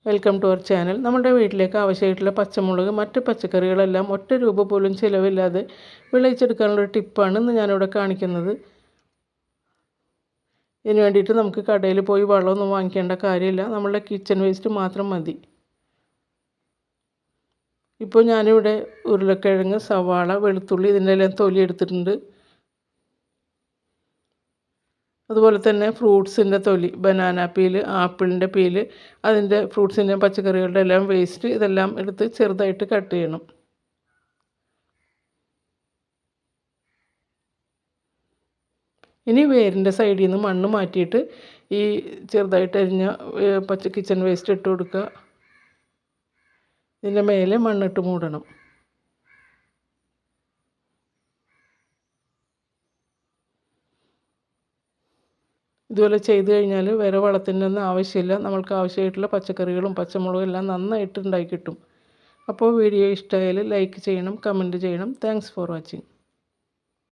Welcome to our channel. നമ്മുടെ വീട്ടിലേക്ക് ആവശ്യമായിട്ടുള്ള പച്ചമുളക് മറ്റ് പച്ചക്കറികളെല്ലാം ഒറ്റ രൂപ പോലും ചിലവില്ലാതെ വിളയിച്ചെടുക്കാനുള്ള ഒരു ടിപ്പാണ് ഇന്ന് ഞാനിവിടെ കാണിക്കുന്നത്. ഇതിന് വേണ്ടിയിട്ട് നമുക്ക് കടയിൽ പോയി വളമൊന്നും വാങ്ങിക്കേണ്ട കാര്യമില്ല, നമ്മളുടെ കിച്ചൺ വേസ്റ്റ് മാത്രം മതി. ഇപ്പോൾ ഞാനിവിടെ ഉരുളക്കിഴങ്ങ്, സവാള, വെളുത്തുള്ളി ഇതിൻ്റെ എല്ലാം തൊലി എടുത്തിട്ടുണ്ട്. അതുപോലെ തന്നെ ഫ്രൂട്ട്സിൻ്റെ തൊലി, ബനാന പീല്, ആപ്പിളിൻ്റെ പീല്, അതിൻ്റെ ഫ്രൂട്ട്സിൻ്റെ പച്ചക്കറികളുടെ എല്ലാം വേസ്റ്റ് ഇതെല്ലാം എടുത്ത് ചെറുതായിട്ട് കട്ട് ചെയ്യണം. ഇനി വേരിൻ്റെ സൈഡിൽ നിന്ന് മണ്ണ് മാറ്റിയിട്ട് ഈ ചെറുതായിട്ട് അരിഞ്ഞ കിച്ചൺ വേസ്റ്റ് ഇട്ട് കൊടുക്കുക. ഇതിൻ്റെ മേലെ മണ്ണിട്ട് മൂടണം. ഇതുപോലെ ചെയ്ത് കഴിഞ്ഞാൽ വേറെ വളത്തിൻ്റെ ഒന്നും ആവശ്യമില്ല. നമ്മൾക്ക് ആവശ്യമായിട്ടുള്ള പച്ചക്കറികളും പച്ചമുളകും എല്ലാം നന്നായിട്ട് ഉണ്ടാക്കി കിട്ടും. അപ്പോൾ വീഡിയോ ഇഷ്ടമായാൽ ലൈക്ക് ചെയ്യണം, കമൻറ്റ് ചെയ്യണം. Thanks for watching.